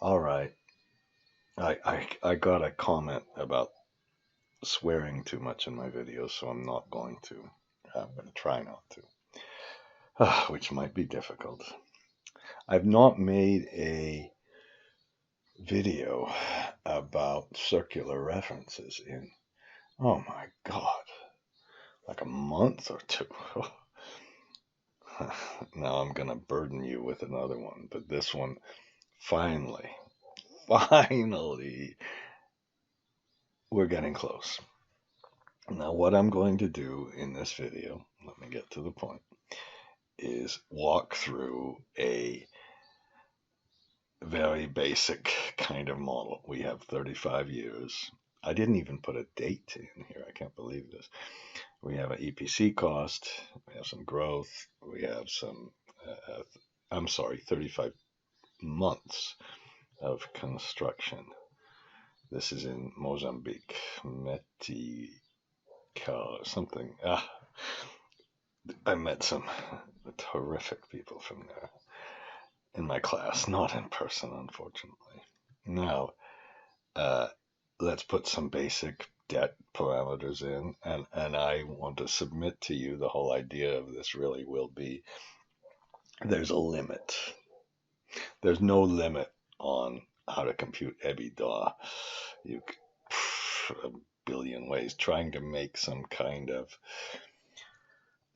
All right. I got a comment about swearing too much in my videos, so I'm not going to. I'm going to try not to, which might be difficult. I've not made a video about circular references in, oh my God, like a month or two. Now I'm going to burden you with another one, but this one finally, finally, we're getting close. Now, what I'm going to do in this video, let me get to the point, is walk through a very basic kind of model. We have 35 years. I didn't even put a date in here. I can't believe this. We have an EPC cost. We have some growth. We have some, I'm sorry, 35 months of construction. This is in Mozambique, Metica, something. I met some terrific people from there in my class, not in person, unfortunately. Now, let's put some basic debt parameters in, and I want to submit to you the whole idea of this really will be there's a limit. There's no limit on how to compute EBITDA. You a billion ways trying to make some kind of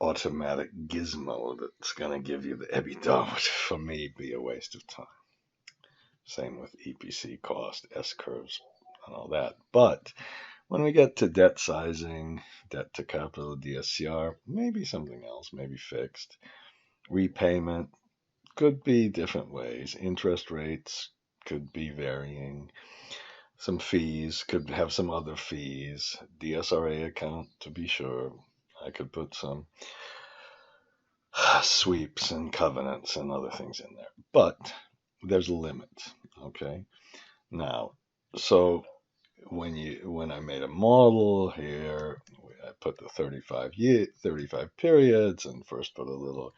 automatic gizmo that's going to give you the EBITDA, which for me be a waste of time. Same with EPC cost, S curves, and all that. But when we get to debt sizing, debt to capital, DSCR, maybe something else, maybe fixed. Repayment could be different ways. Interest rates could be varying. Some fees could have some other fees. DSRA account, to be sure. I could put some sweeps and covenants and other things in there. But there's a limit, okay? Now, so when I made a model here, I put the 35 periods and first put a little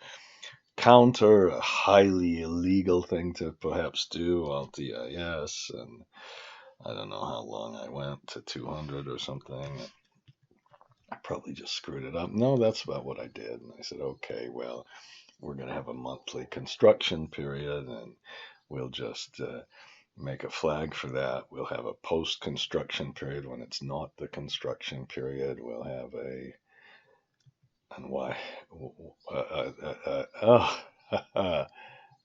counter, a highly illegal thing to perhaps do, LTIS, and I don't know how long I went to 200 or something. I probably just screwed it up. No, that's about what I did. And I said, okay, well, we're going to have a monthly construction period, and we'll just make a flag for that. We'll have a post-construction period when it's not the construction period. We'll have a, and why?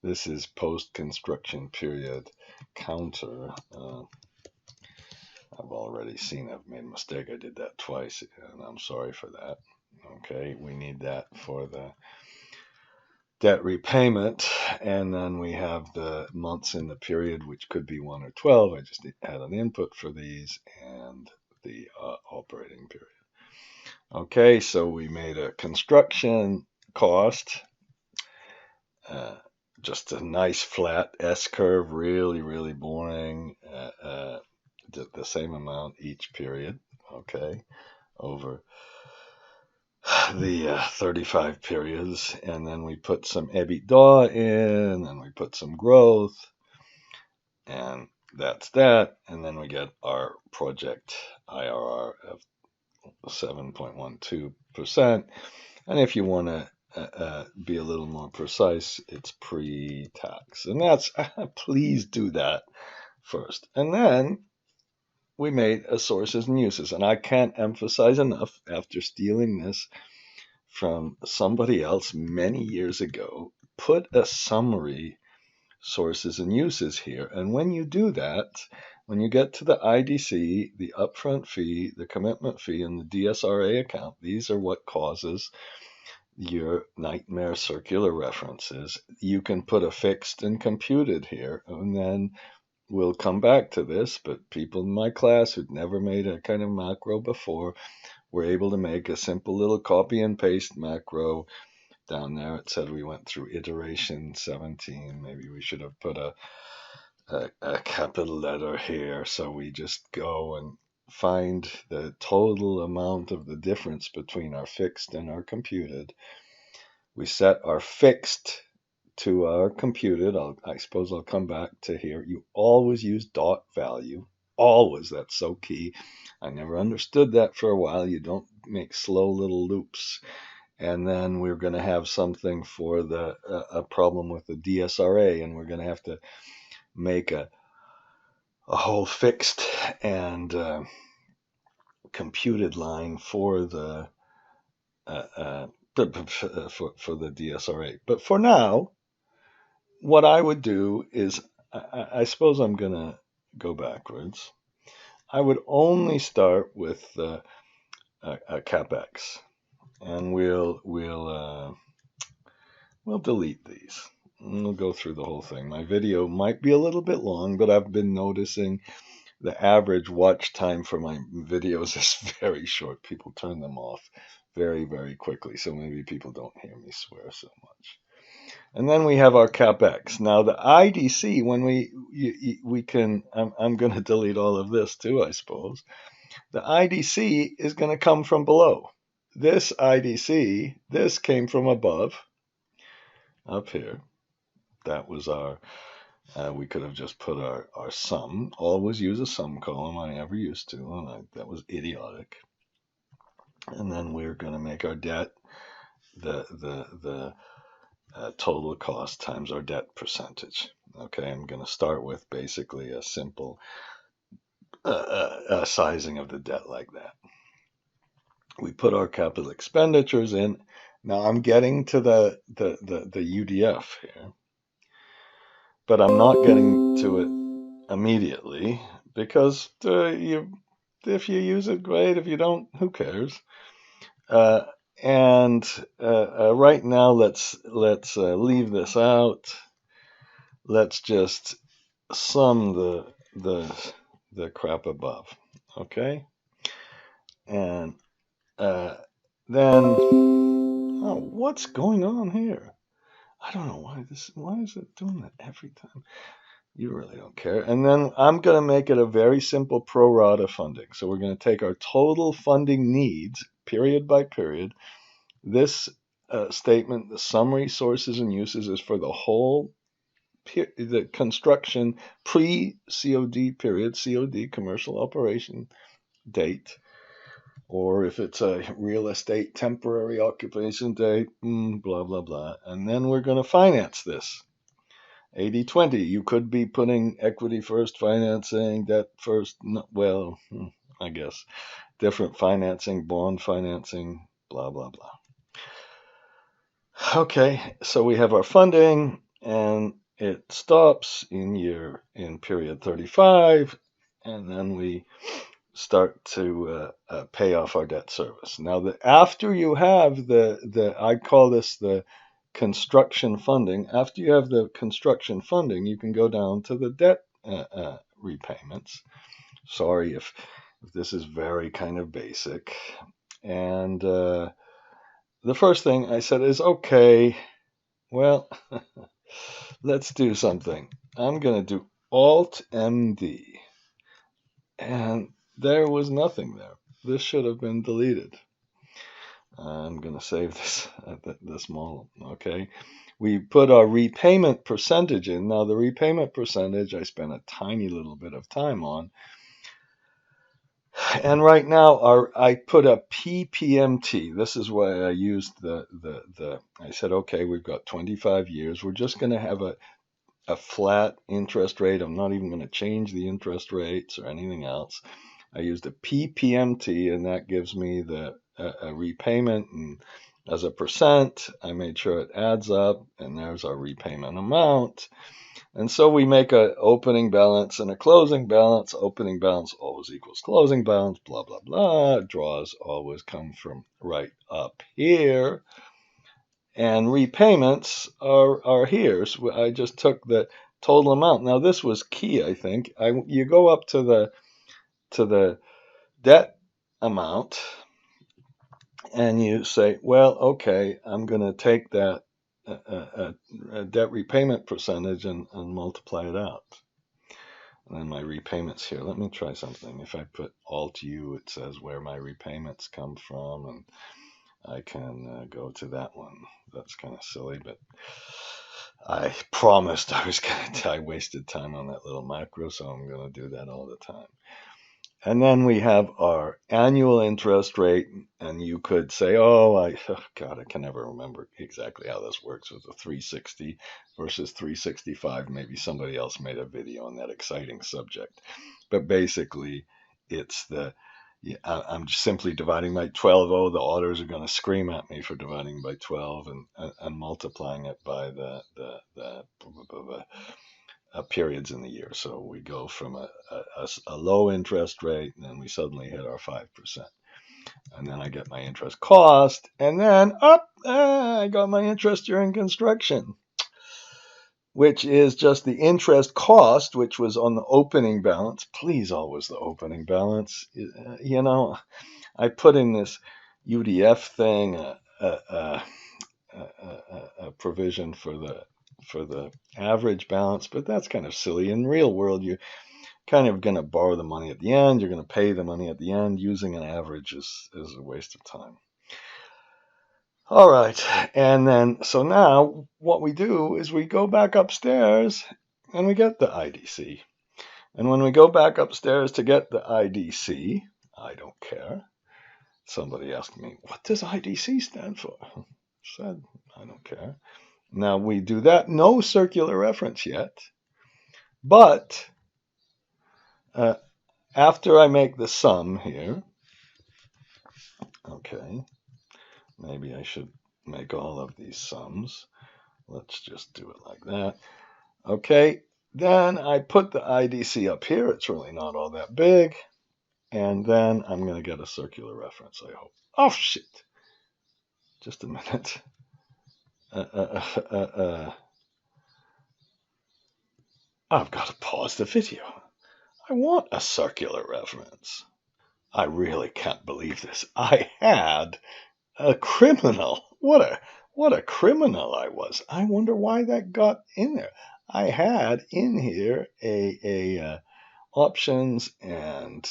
This is post-construction period counter. I've already seen I've made a mistake. I did that twice, and I'm sorry for that. Okay, we need that for the debt repayment, and then we have the months in the period, which could be 1 or 12. I just had an input for these, and the operating period. Okay, so we made a construction cost, just a nice flat S curve, really, really boring. The same amount each period, okay, over the 35 periods, and then we put some EBITDA in, and we put some growth, and that's that, and then we get our project IRR of 7.12%, and if you want to be a little more precise, it's pre-tax, and that's please do that first, and then we made a sources and uses, and I can't emphasize enough after stealing this from somebody else many years ago, put a summary sources and uses here. And when you do that, when you get to the IDC, the upfront fee, the commitment fee, and the DSRA account, these are what causes your nightmare circular references. You can put a fixed and computed here, and then we'll come back to this, but people in my class who'd never made a kind of macro before were able to make a simple little copy and paste macro. Down there it said we went through iteration 17. Maybe we should have put a capital letter here. So we just go and find the total amount of the difference between our fixed and our computed. We set our fixed to our computed, I suppose I'll come back to here. You always use dot value. Always. That's so key. I never understood that for a while. You don't make slow little loops. And then we're going to have something for a problem with the DSRA, and we're going to have to make a whole fixed and computed line for the for the DSRA. But for now, what I would do is, I suppose I'm going to go backwards. I would only start with a CapEx, and we'll delete these. And we'll go through the whole thing. My video might be a little bit long, but I've been noticing the average watch time for my videos is very short. People turn them off very, very quickly, so maybe people don't hear me swear so much. And then we have our CapEx. Now the IDC, when we can, I'm going to delete all of this too, I suppose. The IDC is going to come from below. This IDC, this came from above, up here. That was our, we could have just put our sum. Always use a sum column. I never used to, and that was idiotic. And then we're going to make our debt the total cost times our debt percentage. Okay, I'm going to start with basically a simple sizing of the debt like that. We put our capital expenditures in. Now I'm getting to the UDF here, but I'm not getting to it immediately because if you use it, great. If you don't, who cares? And right now, let's leave this out. Let's just sum the crap above, okay? And then, oh, what's going on here? I don't know why is it doing that every time? You really don't care. And then I'm going to make it a very simple pro rata funding. So we're going to take our total funding needs, period by period. This statement, the summary sources and uses, is for the whole the construction pre-COD period, COD, commercial operation date, or if it's a real estate temporary occupation date, blah, blah, blah. And then we're going to finance this. 80-20. You could be putting equity first financing, debt first. Well, I guess different financing, bond financing, blah, blah, blah. Okay, so we have our funding, and it stops in period 35, and then we start to pay off our debt service. Now, after you have I call this the construction funding. After you have the construction funding, you can go down to the debt repayments. Sorry if this is very kind of basic. And the first thing I said is, okay, well, let's do something. I'm going to do Alt-MD. And there was nothing there. This should have been deleted. I'm going to save this model, okay? We put our repayment percentage in. Now, the repayment percentage I spent a tiny little bit of time on. And right now, I put a PPMT. This is why I used I said, okay, we've got 25 years. We're just going to have a flat interest rate. I'm not even going to change the interest rates or anything else. I used a PPMT, and that gives me a repayment, and as a percent, I made sure it adds up, and there's our repayment amount. And so we make an opening balance and a closing balance. Opening balance always equals closing balance, blah, blah, blah. Draws always come from right up here. And repayments are here. So I just took the total amount. Now this was key, I think. You go up to the debt amount, and you say, well, okay, I'm going to take that debt repayment percentage and multiply it out. And then my repayments here. Let me try something. If I put Alt-U, it says where my repayments come from, and I can go to that one. That's kind of silly, but I promised I was going to, I wasted time on that little macro, so I'm going to do that all the time. And then we have our annual interest rate, and you could say, oh God, I can never remember exactly how this works with the 360 versus 365. Maybe somebody else made a video on that exciting subject. But basically, it's I'm just simply dividing by 12. Oh, the auditors are going to scream at me for dividing by 12 and multiplying it by the periods in the year. So we go from a low interest rate, and then we suddenly hit our 5%. And then I get my interest cost, and then I got my interest during construction, which is just the interest cost, which was on the opening balance. Please, always the opening balance. You know, I put in this UDF thing, a provision for the average balance, but that's kind of silly. In real world, you're kind of going to borrow the money at the end. You're going to pay the money at the end. Using an average is a waste of time. All right. And then, so now what we do is we go back upstairs and we get the IDC. And when we go back upstairs to get the IDC, I don't care. Somebody asked me, what does IDC stand for? I said, I don't care. Now we do that. No circular reference yet. But after I make the sum here, okay, maybe I should make all of these sums. Let's just do it like that. Okay, then I put the IDC up here. It's really not all that big. And then I'm going to get a circular reference, I hope. Oh, shit. Just a minute. I've got to pause the video. I want a circular reference. I really can't believe this. I had a criminal. What a criminal I was. I wonder why that got in there. I had in here a options and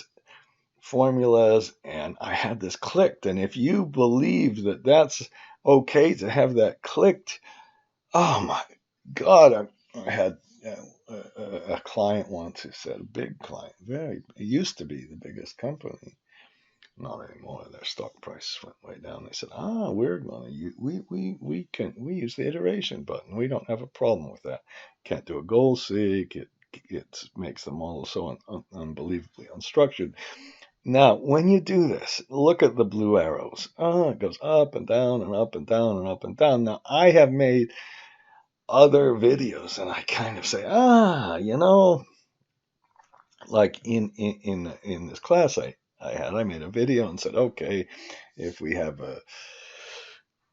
formulas, and I had this clicked. And if you believe that that's okay to have that clicked, oh my God, I had a client once who said, a big client, it used to be the biggest company. Not anymore. Their stock price went way down. They said, we're going to we use the iteration button. We don't have a problem with that. Can't do a goal seek. It makes the model so unbelievably unstructured. Now, when you do this, look at the blue arrows. It goes up and down and up and down and up and down. Now, I have made other videos, and I kind of say, like in this class I made a video and said, okay, if we have a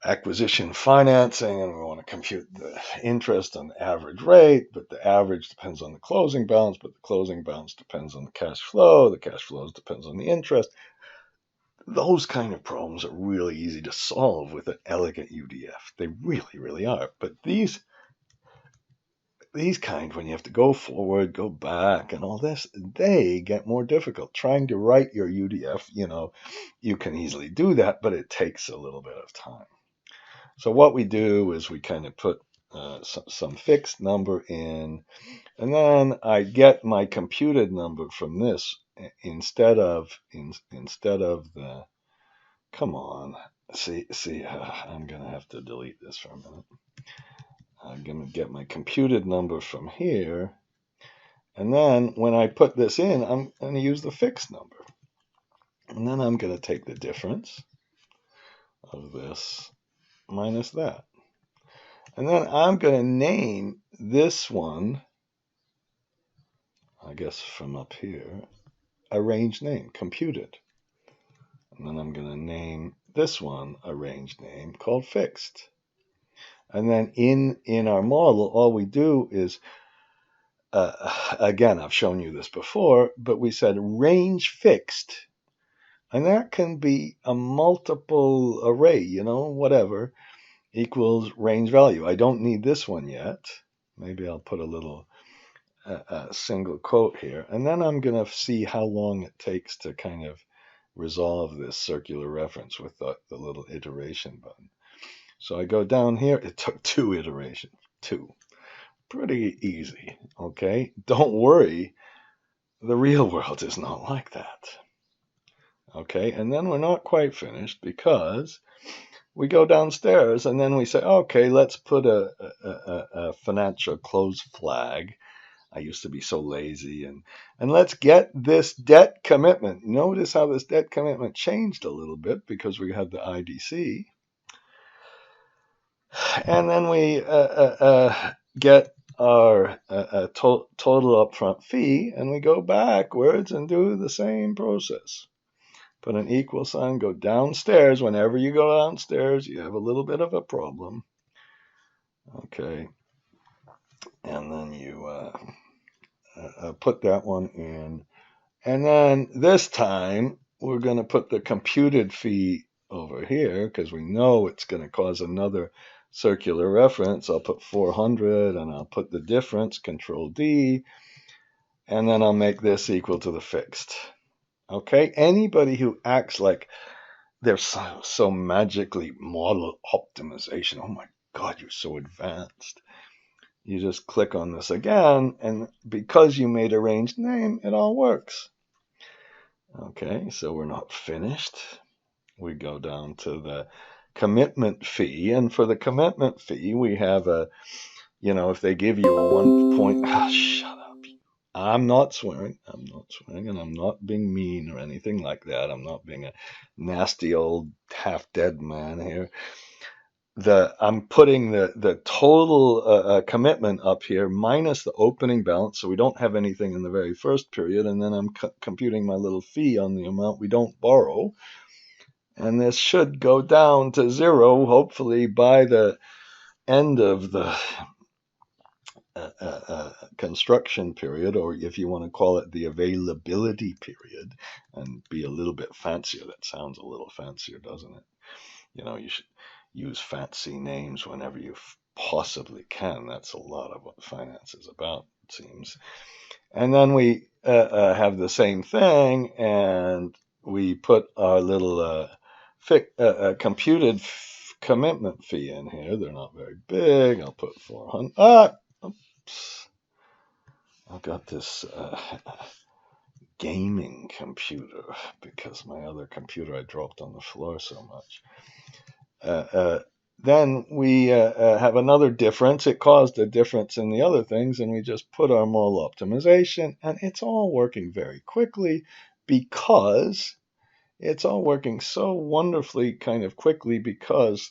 acquisition financing and we want to compute the interest on the average rate, but the average depends on the closing balance, but the closing balance depends on the cash flow depends on the interest. Those kind of problems are really easy to solve with an elegant UDF. They really, really are. But these kind, when you have to go forward, go back, and all this, they get more difficult. Trying to write your UDF, you can easily do that, but it takes a little bit of time. So what we do is we kind of put some fixed number in, and then I get my computed number from this instead of the. Come on, see. I'm gonna have to delete this for a minute. I'm going to get my computed number from here. And then when I put this in, I'm going to use the fixed number. And then I'm going to take the difference of this minus that. And then I'm going to name this one, I guess from up here, a range name, computed. And then I'm going to name this one a range name called fixed. And then in our model, all we do is, again, I've shown you this before, but we said range fixed. And that can be a multiple array, whatever, equals range value. I don't need this one yet. Maybe I'll put a little single quote here. And then I'm going to see how long it takes to kind of resolve this circular reference with the little iteration button. So I go down here. It took 2 iterations. 2. pretty easy, okay? Don't worry, the real world is not like that. Okay, and then we're not quite finished because we go downstairs and then we say, okay, let's put a financial close flag. I used to be so lazy, and let's get this debt commitment. Notice how this debt commitment changed a little bit because we had the IDC. And then we get our total upfront fee, and we go backwards and do the same process. Put an equal sign, go downstairs. Whenever you go downstairs, you have a little bit of a problem. Okay. And then you put that one in. And then this time, we're going to put the computed fee over here because we know it's going to cause another circular reference. I'll put 400 and I'll put the difference, Control D, and then I'll make this equal to the fixed. Okay, anybody who acts like they're so magically model optimization, oh my God, you're so advanced. You just click on this again, and because you made a ranged name, it all works. Okay, so we're not finished. We go down to the commitment fee, and for the commitment fee, we have a, if they give you a 1 point, shut up. I'm not swearing, and I'm not being mean or anything like that. I'm not being a nasty old half-dead man here. I'm putting the total commitment up here minus the opening balance, so we don't have anything in the very first period, and then I'm computing my little fee on the amount we don't borrow, and this should go down to 0, hopefully by the end of the construction period, or if you want to call it the availability period and be a little bit fancier. That sounds a little fancier, doesn't it? You should use fancy names whenever you possibly can. That's a lot of what finance is about, it seems. And then we have the same thing, and we put our little computed commitment fee in here. They're not very big. I'll put 400. Oops. I've got this gaming computer because my other computer I dropped on the floor so much. Then we have another difference. It caused a difference in the other things, and we just put our model optimization, and it's all working very quickly because it's all working so wonderfully kind of quickly because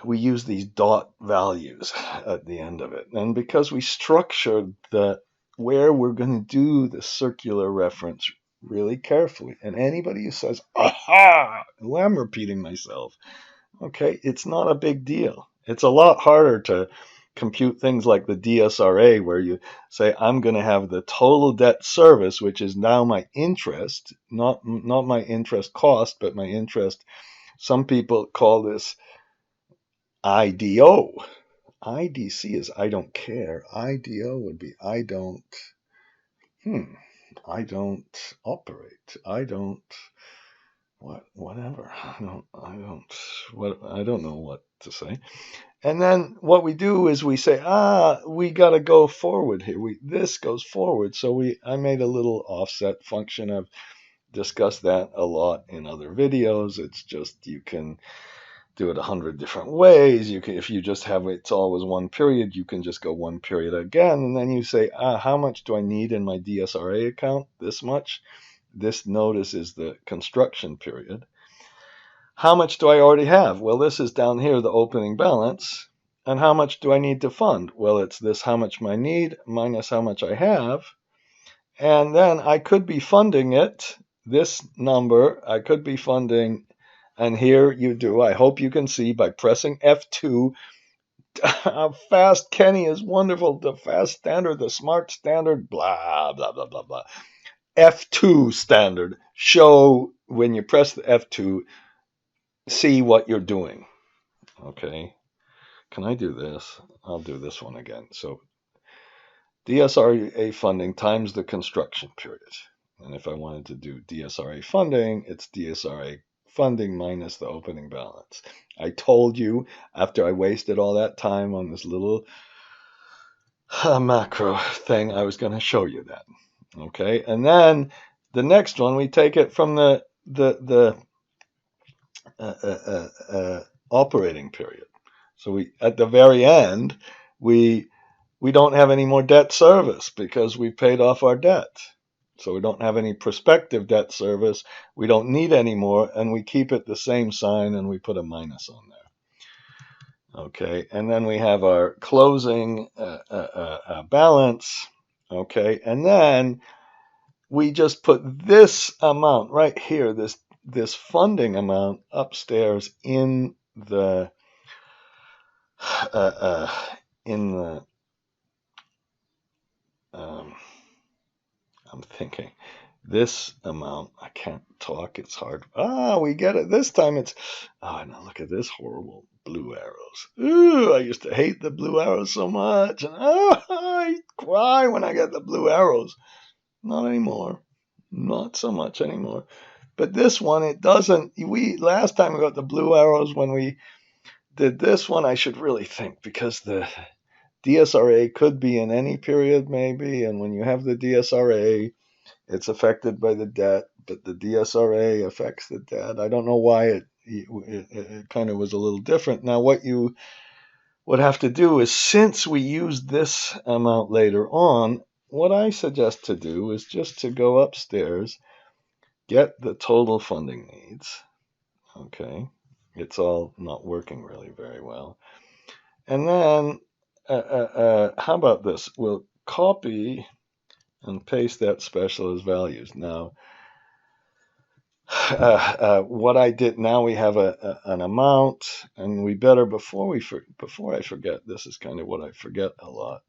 we use these dot values at the end of it. And because we structured where we're going to do the circular reference really carefully. And anybody who says, aha, well, I'm repeating myself. Okay, it's not a big deal. It's a lot harder to compute things like the DSRA, where you say, I'm going to have the total debt service, which is now my interest, not my interest cost, but my interest. Some people call this IDO. IDC is I don't care. IDO would be I don't operate. I don't whatever. I don't know what to say. And then what we do is we say, we got to go forward here. This goes forward. So I made a little offset function. I've discussed that a lot in other videos. It's just you can do it 100 different ways. You can, if you just have it's always one period, you can just go one period again, and then you say, how much do I need in my DSRA account? This much. This notice is the construction period. How much do I already have? Well, this is down here, the opening balance. And how much do I need to fund? Well, it's this how much I need minus how much I have. And then I could be funding it, this number, I could be funding. And here you do, I hope you can see by pressing F2, how fast Kenny is wonderful, the fast standard, the smart standard, blah, blah, blah, blah, blah. F2 standard, show when you press the F2, see what you're doing. Okay, can I do this? I'll do this one again. So DSRA funding times the construction period. And if I wanted to do DSRA funding, it's DSRA funding minus the opening balance. I told you after I wasted all that time on this little macro thing, I was going to show you that. Okay, and then the next one, we take it from the operating period. So we, at the very end, we don't have any more debt service because we paid off our debt. So we don't have any prospective debt service. We don't need any more, and we keep it the same sign, and we put a minus on there. Okay, and then we have our closing balance. Okay, and then we just put this amount right here, this funding amount upstairs in the I'm thinking this amount. I can't talk. It's hard. We get it. This time it's, now look at this horrible blue arrows. Ooh, I used to hate the blue arrows so much. And I cry when I get the blue arrows. Not anymore. Not so much anymore. But this one, it doesn't. Last time we got the blue arrows when we did this one. I should really think, because the DSRA could be in any period maybe, and when you have the DSRA, it's affected by the debt, but the DSRA affects the debt. I don't know why it kind of was a little different. Now what you would have to do is, since we use this amount later on, what I suggest to do is just to go upstairs, get the total funding needs. Okay, it's all not working really very well. And then how about this? We'll copy and paste that special as values. Now, what I did, now we have an amount, and we better, before I forget, this is kind of what I forget a lot.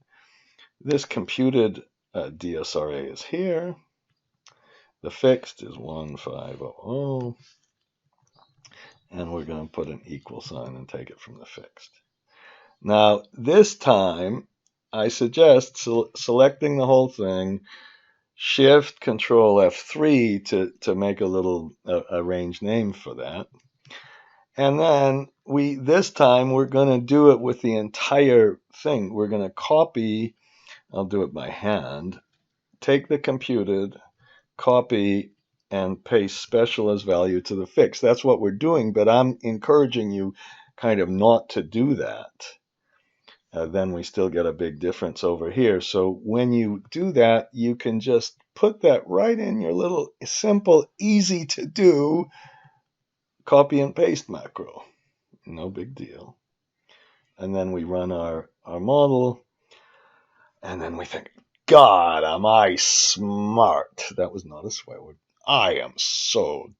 This computed DSRA is here. The fixed is 1500, and we're going to put an equal sign and take it from the fixed. Now, this time, I suggest selecting the whole thing, Shift Control F3 to make a little arranged name for that. And then this time we're going to do it with the entire thing. We're going to copy, I'll do it by hand, take the computed, copy, and paste special as value to the fixed. That's what we're doing, but I'm encouraging you kind of not to do that. Then we still get a big difference over here. So when you do that, you can just put that right in your little simple, easy to do copy and paste macro. No big deal. And then we run our model, and then we think, God, am I smart? That was not a swear word. I am so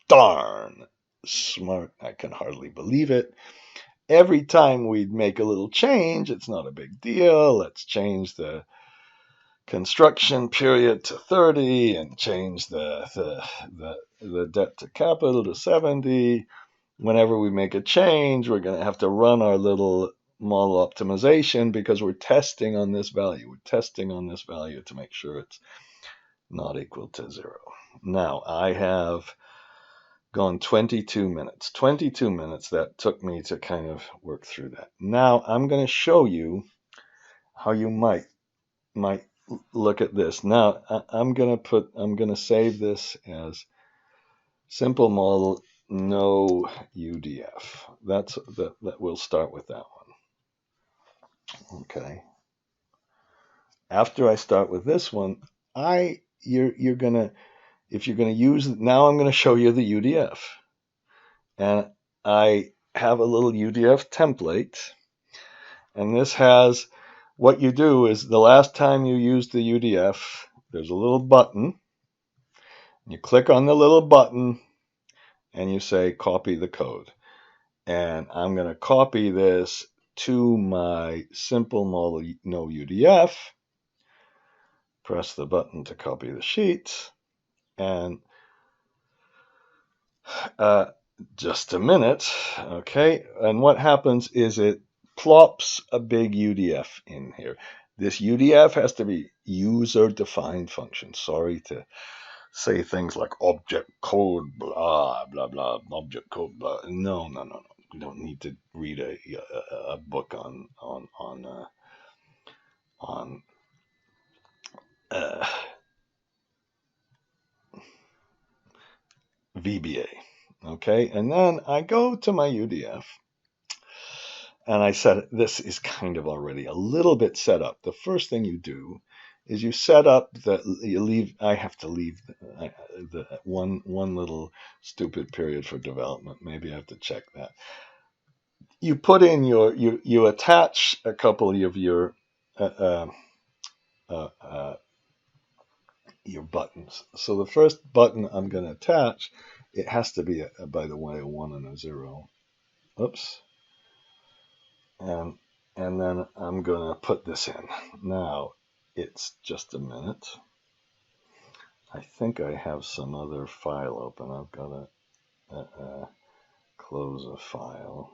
darn smart. I can hardly believe it. Every time we'd make a little change, it's not a big deal. Let's change the construction period to 30 and change the debt to capital to 70. Whenever we make a change, we're going to have to run our little model optimization because we're testing on this value. We're testing on this value to make sure it's not equal to 0. Now, I have gone 22 minutes. 22 minutes that took me to kind of work through that. Now I'm going to show you how you might look at this. Now I'm going to save this as simple model, no UDF. That we'll start with that one. Okay. After I start with this one, you're going to, if you're going to use, now I'm going to show you the UDF. And I have a little UDF template. And this has, what you do is the last time you use the UDF, there's a little button. You click on the little button and you say copy the code. And I'm going to copy this to my simple model, no UDF. Press the button to copy the sheet. And just a minute, okay, and what happens is it plops a big UDF in here. This UDF has to be user-defined function. Sorry to say things like object code, blah, blah, blah, object code, blah. No, no, no, no. You don't need to read a book on uh, VBA. Okay, and then I go to my UDF, and I said, this is kind of already a little bit set up. The first thing you do is you set up I have to leave the one little stupid period for development. Maybe I have to check that. You put in you attach a couple of your buttons. So the first button I'm going to attach, it has to be, by the way, a 1 and a 0. Oops. And then I'm going to put this in. Now, it's just a minute. I think I have some other file open. I've got to close a file.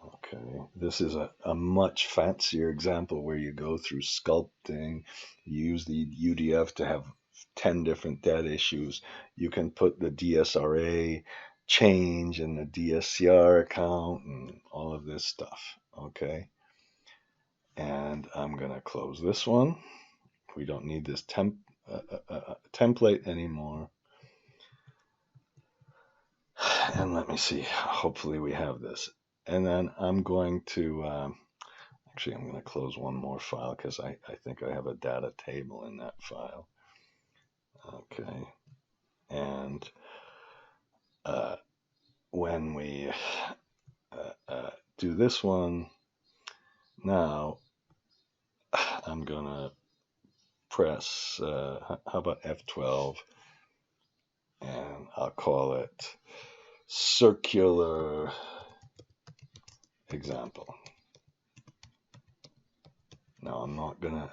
Okay, this is a much fancier example where you go through sculpting, you use the UDF to have 10 different debt issues. You can put the DSRA change in the DSCR account and all of this stuff. Okay, and I'm going to close this one. We don't need this template anymore. And let me see, hopefully we have this. And then I'm going to, actually I'm going to close one more file because I think I have a data table in that file. Okay, and when we do this one, now I'm going to press, how about F12, and I'll call it circular example. Now I'm not gonna,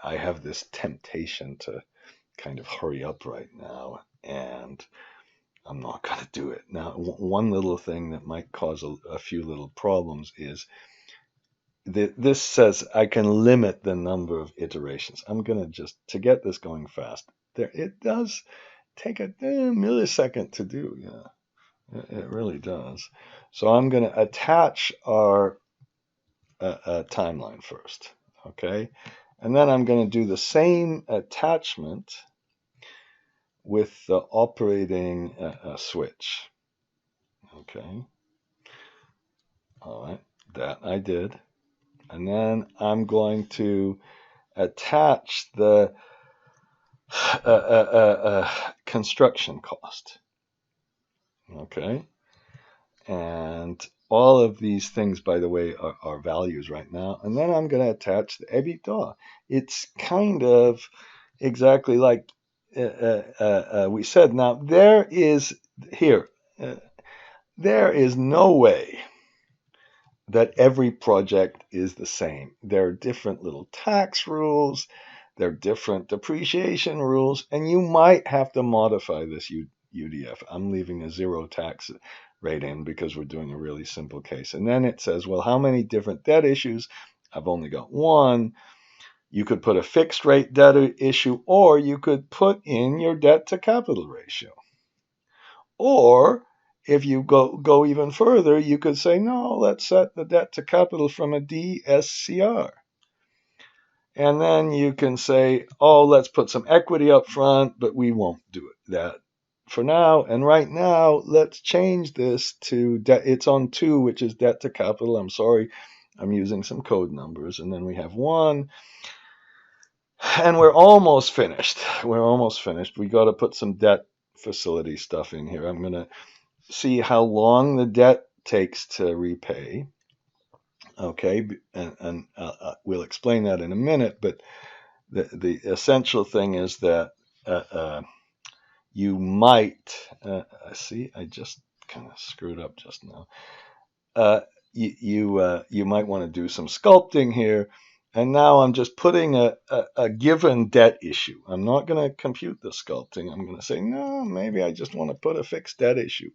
I have this temptation to kind of hurry up right now, and I'm not gonna do it. Now, one little thing that might cause a few little problems is this says I can limit the number of iterations. I'm gonna to get this going fast. It does take a millisecond to do, yeah. It really does. So I'm going to attach our timeline first, okay? And then I'm going to do the same attachment with the operating switch, okay? All right, that I did. And then I'm going to attach the construction cost. Okay, and all of these things, by the way, are values right now. And then I'm going to attach the EBITDA. It's kind of exactly like we said. Now, there is no way that every project is the same. There are different little tax rules. There are different depreciation rules, and you might have to modify this UDF. I'm leaving a 0 tax rate in because we're doing a really simple case. And then it says, well, how many different debt issues? I've only got one. You could put a fixed rate debt issue, or you could put in your debt to capital ratio. Or if you go even further, you could say, no, let's set the debt to capital from a DSCR. And then you can say, oh, let's put some equity up front, but we won't do that for now. And right now, let's change this to debt. It's on 2, which is debt to capital. I'm sorry, I'm using some code numbers. And then we have 1. And we're almost finished. We're almost finished. We got to put some debt facility stuff in here. I'm going to see how long the debt takes to repay. Okay, and we'll explain that in a minute, but the essential thing is that you might, see, I just kind of screwed up just now. You might want to do some sculpting here, and now I'm just putting a given debt issue. I'm not going to compute the sculpting. I'm going to say, no, maybe I just want to put a fixed debt issue.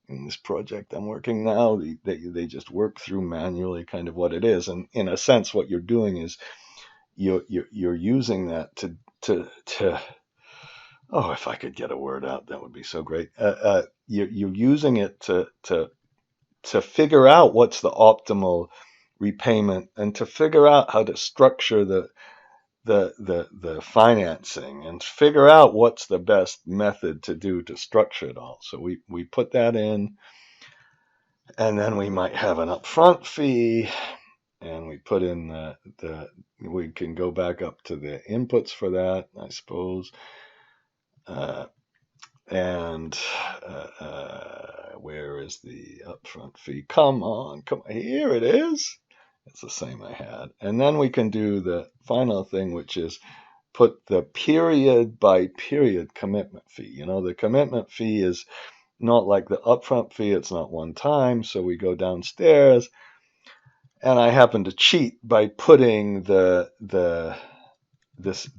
In this project I'm working now, they just work through manually kind of what it is, and in a sense what you're doing is you're using that to Oh, if I could get a word out, that would be so great. You're using it to figure out what's the optimal repayment and to figure out how to structure the financing and figure out what's the best method to do to structure it all. So we put that in, and then we might have an upfront fee, and we put in we can go back up to the inputs for that, I suppose. And where is the upfront fee? Come on, here it is. It's the same I had. And then we can do the final thing, which is put the period by period commitment fee. You know, the commitment fee is not like the upfront fee. It's not one time. So we go downstairs, and I happen to cheat by putting this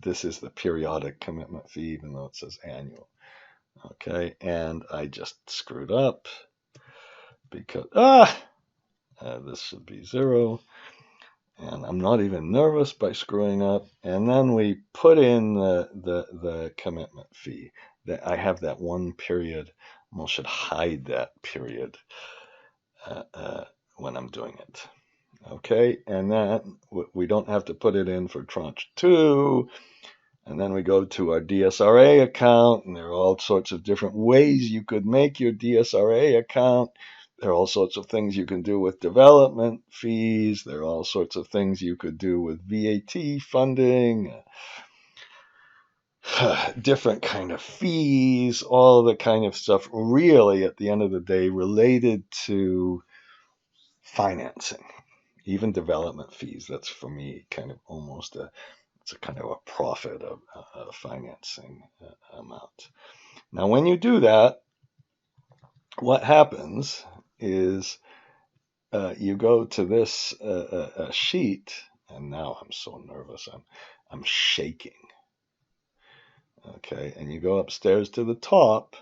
is the periodic commitment fee, even though it says annual. Okay, and I just screwed up because this should be 0, and I'm not even nervous by screwing up. And then we put in the commitment fee. That I have that one period. I should hide that period when I'm doing it. Okay, and then we don't have to put it in for tranche 2. And then we go to our DSRA account, and there are all sorts of different ways you could make your DSRA account. There are all sorts of things you can do with development fees. There are all sorts of things you could do with VAT funding, different kind of fees, all the kind of stuff really at the end of the day related to financing, even development fees. That's for me kind of almost it's a kind of a profit of a financing amount. Now, when you do that, what happens is you go to this sheet, and now I'm so nervous. I'm shaking. Okay, and you go upstairs to the top,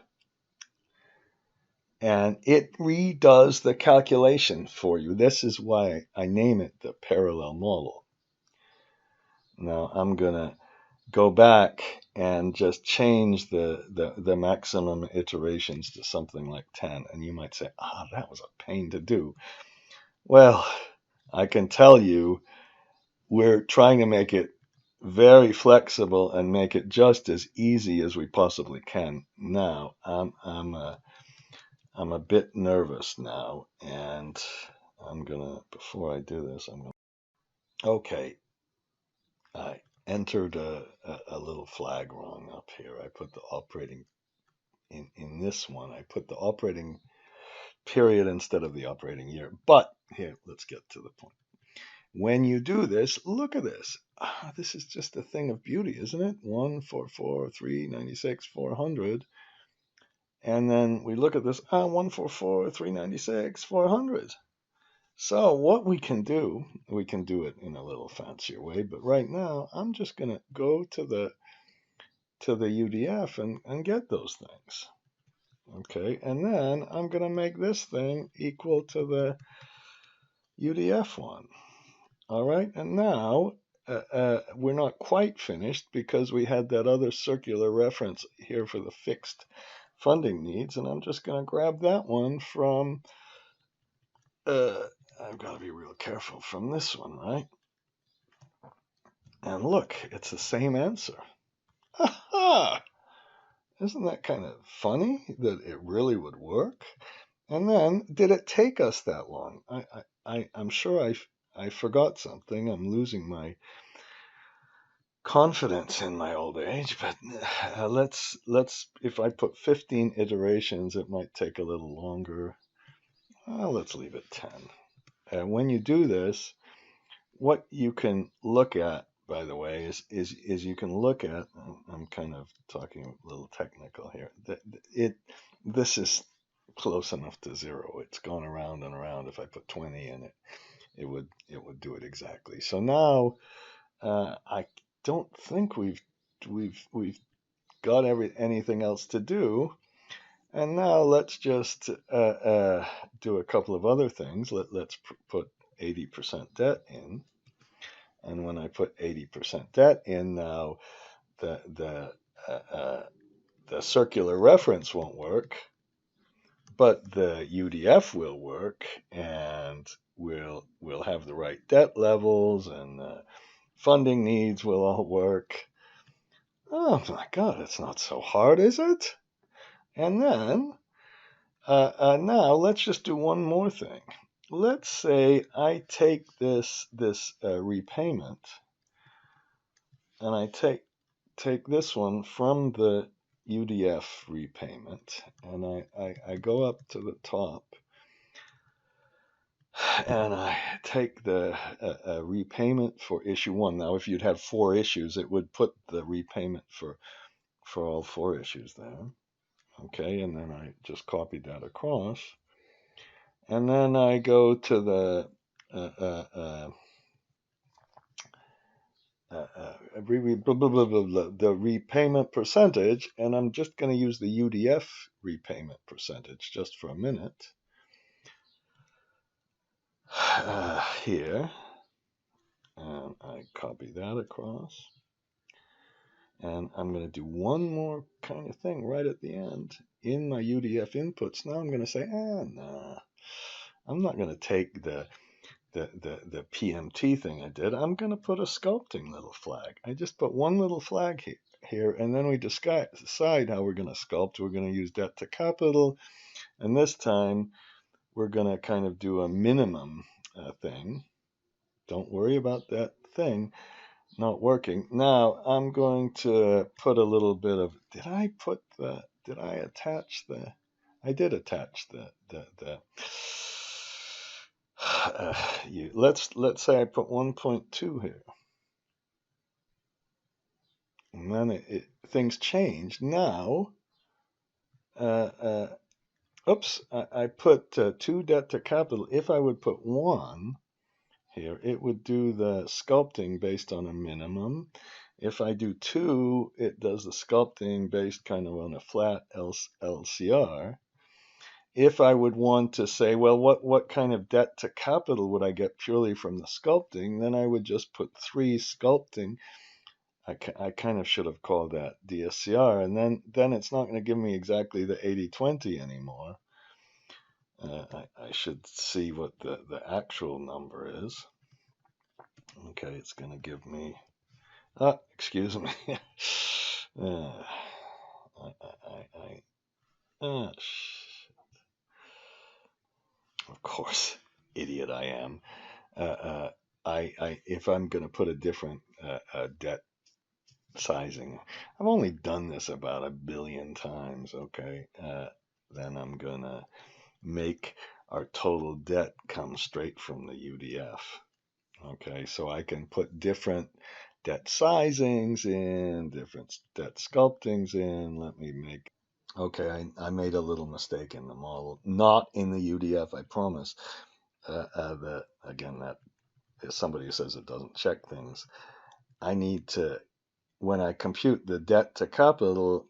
and it redoes the calculation for you. This is why I name it the parallel model. Now I'm gonna go back and just change the maximum iterations to something like 10. And you might say, that was a pain to do. Well, I can tell you we're trying to make it very flexible and make it just as easy as we possibly can. Now, I'm a bit nervous now, and before I do this, okay, I entered a little flag wrong up here. I put the operating, in this one, I put the operating period instead of the operating year. But here, let's get to the point. When you do this, look at this. This is just a thing of beauty, isn't it? 144, 396, 400. And then we look at this, 144, 396, 400. So what we can do it in a little fancier way, but right now I'm just going to go to the UDF and get those things. Okay, and then I'm going to make this thing equal to the UDF one. All right, and now we're not quite finished because we had that other circular reference here for the fixed funding needs, and I'm just going to grab that one from, I've got to be real careful, from this one, right? And look, it's the same answer. Aha! Isn't that kind of funny that it really would work? And then, did it take us that long? I'm sure I forgot something. I'm losing my confidence in my old age, but let's if I put 15 iterations, it might take a little longer. Let's leave it 10. And when you do this, what you can look at, by the way, is you can look at, I'm kind of talking a little technical here, this is close enough to 0. It's gone around and around. If I put 20 in it, it would do it exactly. So now I don't think we've got anything else to do. And now let's just do a couple of other things. Let's put 80% debt in. And when I put 80% debt in now, the the circular reference won't work, but the UDF will work, and we'll have the right debt levels, and the funding needs will all work. Oh my God, it's not so hard, is it? And then now let's just do one more thing. Let's say I take this repayment, and I take this one from the UDF repayment, and I go up to the top, and I take the repayment for issue 1. Now, if you'd have 4 issues, it would put the repayment for all 4 issues there. Okay, and then I just copied that across. And then I go to the the repayment percentage, and I'm just going to use the UDF repayment percentage just for a minute. Here, and I copy that across. And I'm going to do one more kind of thing right at the end in my UDF inputs. Now I'm going to say, nah, I'm not going to take the PMT thing I did. I'm going to put a sculpting little flag. I just put one little flag here, and then we decide how we're going to sculpt. We're going to use debt to capital, and this time we're going to kind of do a minimum thing. Don't worry about that thing not working. Now I'm going to put a little bit of, did I attach the, I did attach let's say I put 1.2 here. And then things change. Now, oops, I put 2 debt to capital. If I would put 1 here, it would do the sculpting based on a minimum. If I do 2, it does the sculpting based kind of on a flat LCR. If I would want to say, well, what kind of debt to capital would I get purely from the sculpting, then I would just put 3 sculpting. I kind of should have called that DSCR, and then it's not going to give me exactly the 80-20 anymore. I should see what the actual number is. Okay, it's going to give me, excuse me. Of course, idiot I am. If I'm going to put a different debt sizing, I've only done this about 1 billion times. Okay, then I'm going to make our total debt come straight from the UDF. Okay, so I can put different debt sizings in, different debt sculptings in. Let me make, okay, I made a little mistake in the model, not in the UDF, I promise. Again, that is somebody who says it doesn't check things. I need to, when I compute the debt to capital,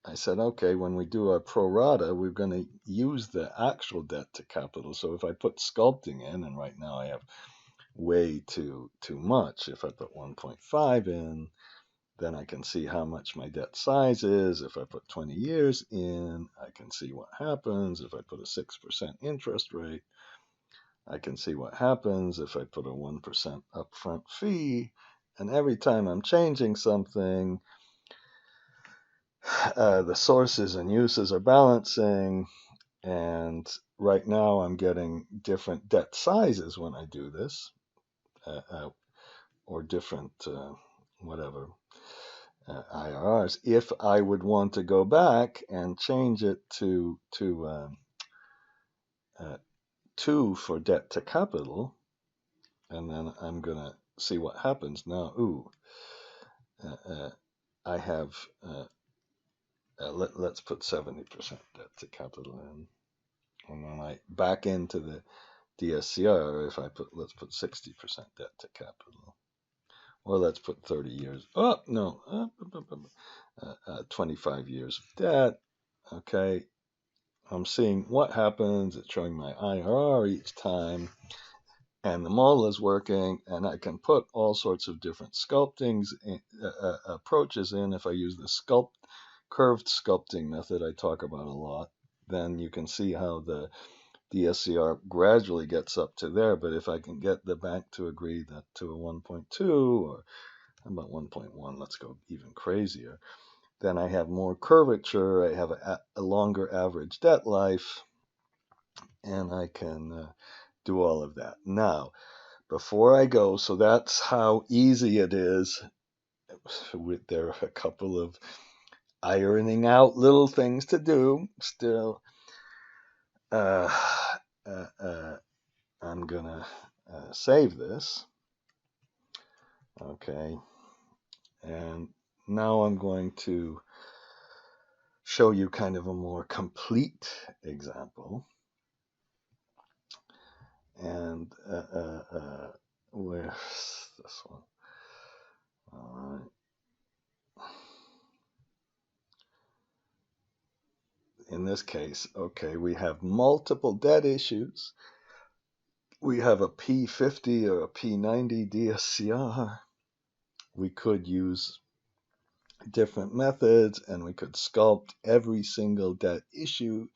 I said, okay, when we do our pro rata, we're going to use the actual debt to capital. So if I put sculpting in, and right now I have way too much. If I put 1.5 in, then I can see how much my debt size is. If I put 20 years in, I can see what happens. If I put a 6% interest rate, I can see what happens. If I put a 1% upfront fee, and every time I'm changing something, the sources and uses are balancing, and right now I'm getting different debt sizes when I do this, or different whatever IRRs. If I would want to go back and change it to 2 for debt to capital, and then I'm going to see what happens now. I have let's put 70% debt to capital in, and then I back into the DSCR. If I let's put 60% debt to capital, or let's put 30 years. Oh no, 25 years of debt. Okay, I'm seeing what happens. It's showing my IRR each time, and the model is working, and I can put all sorts of different sculptings approaches in. If I use the sculpt curved sculpting method I talk about a lot, then you can see how the DSCR gradually gets up to there. But if I can get the bank to agree that to a 1.2 or how about 1.1, let's go even crazier, then I have more curvature, I have a longer average debt life, and I can do all of that. Now, before I go, so that's how easy it is. There are a couple of ironing out little things to do still. I'm gonna save this. Okay, and now I'm going to show you kind of a more complete example. And where's this one? All right. In this case, okay, we have multiple debt issues. We have a P50 or a P90 DSCR. We could use different methods and we could sculpt every single debt issue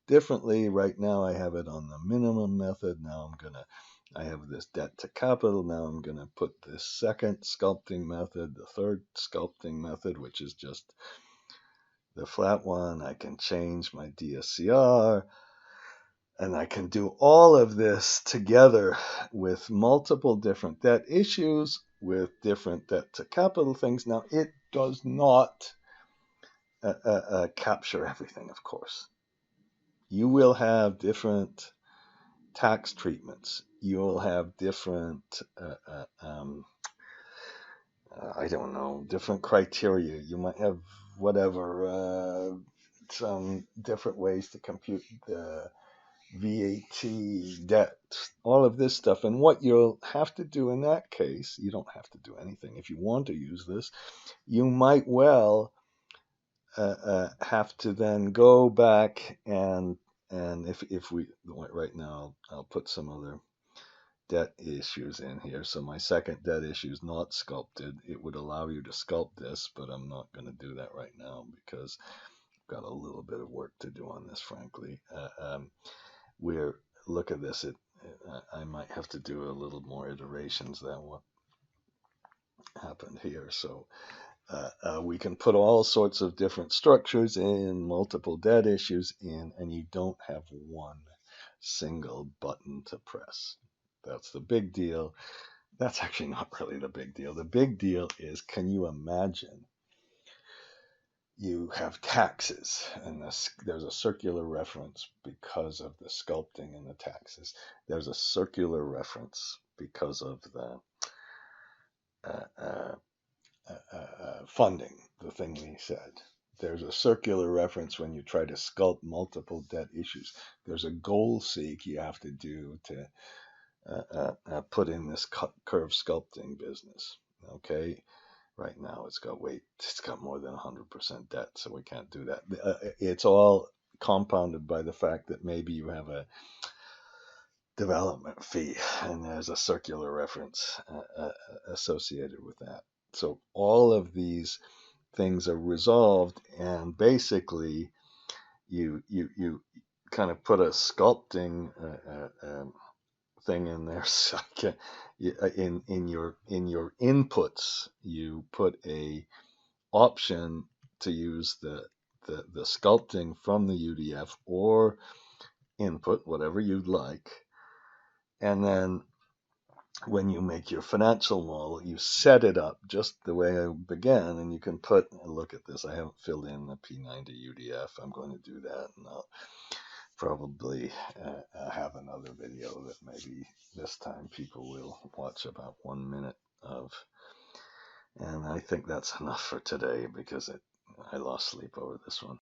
differently. Right now I have it on the minimum method. Now I have this debt to capital. Now I'm gonna put this second sculpting method, the third sculpting method, which is just the flat one. I can change my DSCR and I can do all of this together with multiple different debt issues with different debt to capital things. Now it does not capture everything, of course. You will have different tax treatments. You will have different, I don't know, different criteria. You might have whatever, some different ways to compute the VAT, debt, all of this stuff. And what you'll have to do in that case, you don't have to do anything. If you want to use this, you might well have to then go back and if we right now I'll put some other debt issues in here. So my second debt issue is not sculpted. It would allow you to sculpt this, but I'm not going to do that right now because I've got a little bit of work to do on this, frankly. We're look at this. I might have to do a little more iterations than what happened here. So we can put all sorts of different structures in, multiple debt issues in, and you don't have one single button to press. That's the big deal. That's actually not really the big deal. The big deal is, can you imagine you have taxes and there's a circular reference because of the sculpting and the taxes. There's a circular reference because of the funding, the thing we said. There's a circular reference when you try to sculpt multiple debt issues. There's a goal seek you have to do to put in this curve sculpting business. Okay, right now it's got more than 100% debt, so we can't do that. It's all compounded by the fact that maybe you have a development fee and there's a circular reference associated with that. So all of these things are resolved, and basically you kind of put a sculpting thing in there. So in your inputs, you put a option to use the sculpting from the UDF or input, whatever you'd like, and then when you make your financial model, you set it up just the way I began, and you can look at this, I haven't filled in the P90 UDF. I'm going to do that, and I'll probably have another video that maybe this time people will watch about 1 minute of, and I think that's enough for today because I lost sleep over this one.